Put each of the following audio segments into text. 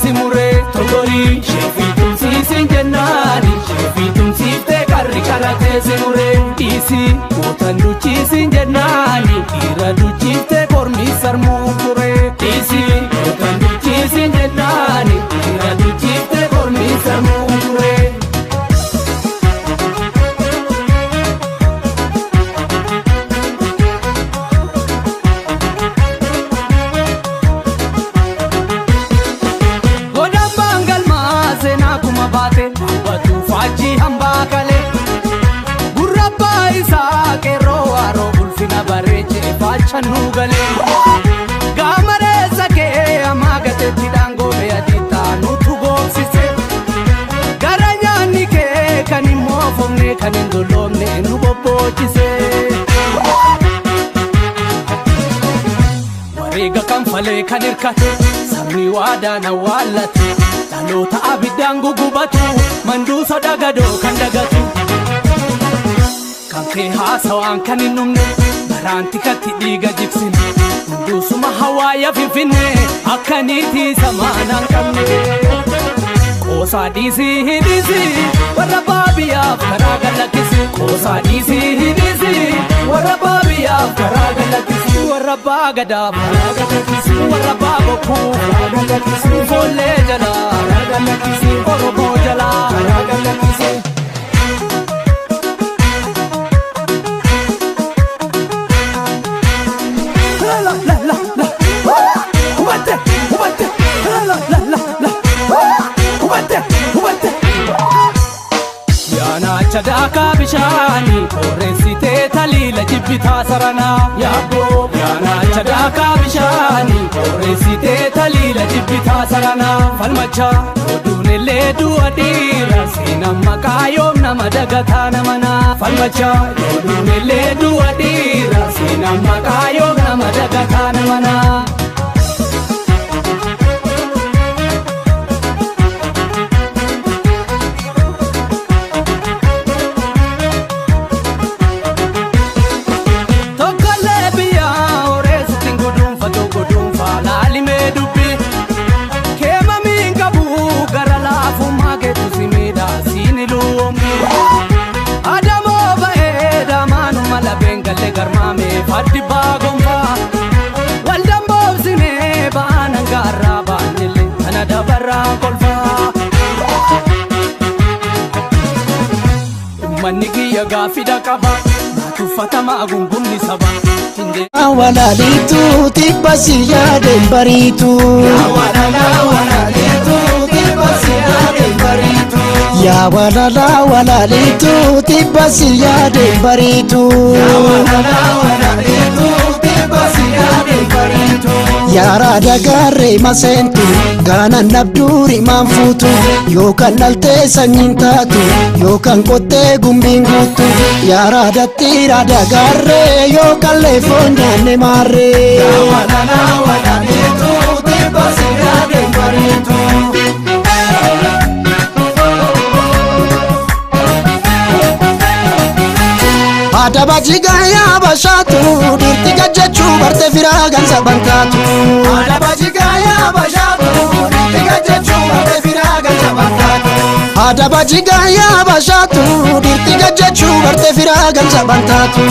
simure togori shefitumsi sinjennani shefitumsifte karri karate simure isi utanduchi sinjennani iraduchifte kormi sarmukure isi utanduchi sinjennani iraduchifte kormi sarmukure Nugale gamare sake amagate tidango be adita nutu gofsise garanya nike kanimo fomne kanindolomne nubopochise wariga kamfale kanirkate samri wadana walati dalota abidangu gubatu mandu sodagado kandagatu kanke hasawan kaninumne Ranti kati diga jiksin Dusuma hawaya fifine Akaniti samana kamne Kosa disi hidisi Warra babiya faraga lakisi Kosa disi hidisi Warra babiya faraga lakisi Warra bagada faraga lakisi Warra bagoku faraga lakisi Fole jala faraga lakisi Orobo jala faraga lakisi Chadaka bishani oresite talila jibbita sarana yabo yana chadaka bishani oresite talila jibbita sarana falmacha odunele du adira sinamma kayom namadagata namana falmacha odunele du adira sinamma kayom namadagata namana Fadi bagomba waldambo sine banangara banile anada barra kolfa manigi yaga fida kaba tufata magungumni saba walalitu tibasiya dembaritu walalitu tibasiya dembaritu ya walalitu tibasiya dembaritu Yara dagare masentu gana nabduri manfutu yokan nalte sanyintatu yokan kote gumbingutu Yara datira dagare yokan lefonya ne mare walalitu tibasiya dembaritu Adabajiga ya bashatu dirtiga jechu barte firagan sabantatu Adabajiga ya bashatu dirtiga jechu barte firagan sabantatu Adabajiga ya bashatu dirtiga jechu barte firagan sabantatu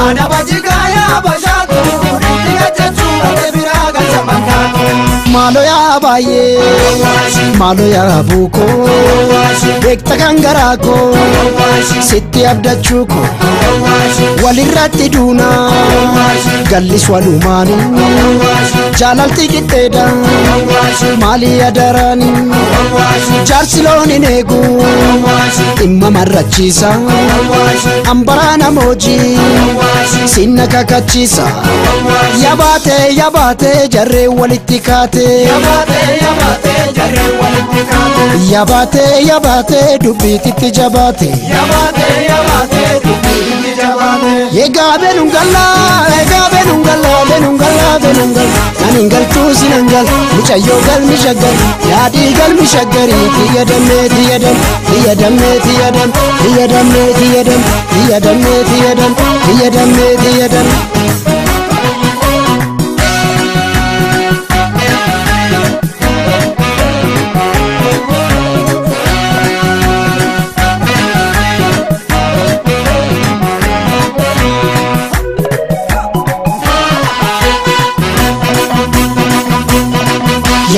Adabajiga ya bashatu dirtiga jechu barte firagan sabantatu Malo ya baye malo ya buko Ekta kangarako sitti abdachuko walirratti duna gallis walumani jalalti kitteda mali adarani jarsiloni negu imma marrachisa ambarana moji sinna kakachisa yabate jarre walittikate yabate dubbititti jabate Egabe nungalla aningal tu sinangal michayo gal mishagal yadi gal mishagari tiyadame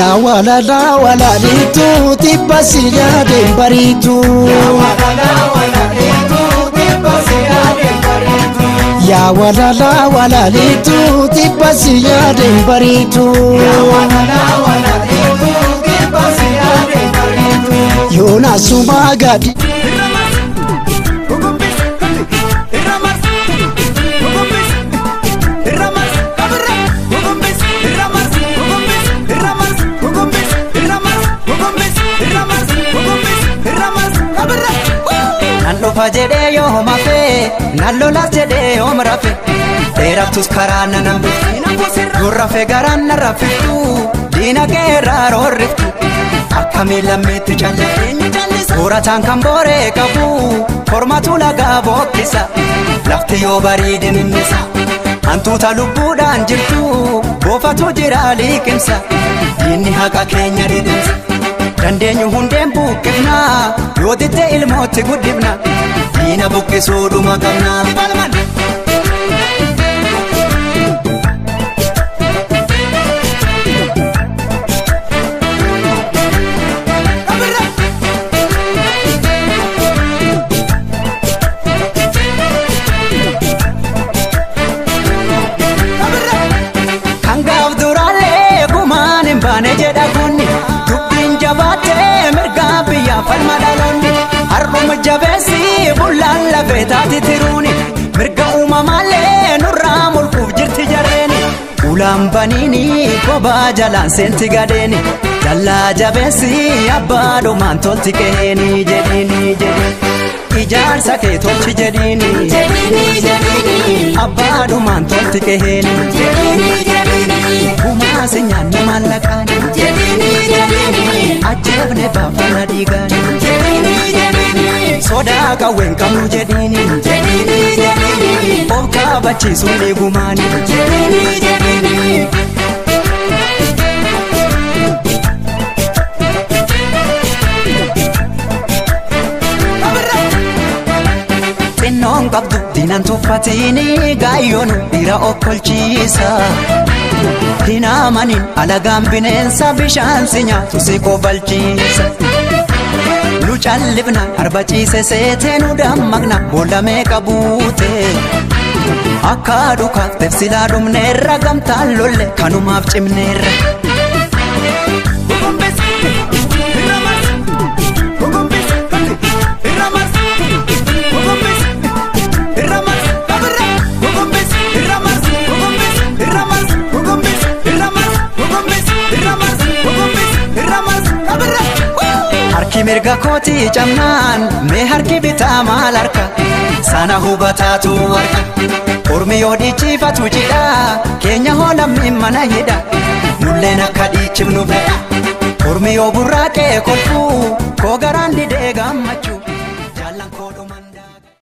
yaa walala walalitu tibbasi yaadeen bariitu yaa walala walalitu tibbasi yaadeen bariitu yaa walala walalitu tibbasi yaadeen bariitu yoona sumaa gadi Nandofa jedhee yoo mafe nallolas jedhee yoo marafe dheeraftus karaa nanambe gurrafe garaan narrafiftu diina keerraa roorriftu akkamii lammeetti calle soorataan kan booree qabu kormatu lagaa bookkisa lafti yoo bareedin innisa hantuuta lubbuudhaan jirtu boofatu jira liqimsa diinni haqa keenya didimsa dandeenyu hundeen buqqifna yoo ditte ilmootti guddifna diina buqqisuudhuma qabna kan gaaf duraalee gumaan hin baane jedha kunni jabaatee mirgaa biyyaa falma dhaloonni har'uma jabeessi bullaan lafee taati tiruuni mirga uumamaallee nurraa mulquuf jirti jarreeni ulaan baniini kophaa jalaan seenti gadeeni jallaa jabeessi abbaadhumaan tolti qeeni jedhiini ijaarsa kee tolchi jedhiini abbaadhumaan tolti qeeni humaasi nyaanni maallaqaani ajjeefne baafana dhiigaani sodaa qawween qabnu jedhiini of kaabachiisuun eegumaani xinnoon qabdu diinan tuffatiini gaayyoon dhiira okkolchiisa Hinaamanin alagaan bineensa bishaan si nyaatu si kofalchiisa nu callifna arbaciise seetee nu dammaqna boolla meeqa buute akka dhukaaf tefsilaa dhumneerra gamtaan lolle kanumaaf cimneerra harki mirga kooti camnaan mee harki bitaa maal harka sana hubataatu harka ormi yoo dhiichifatu jidha keenya hoolamni mana hidha nulleen akka dhiichifnu fedha ormi yoo burraaqee kolfuu koo garaan didee gammachuu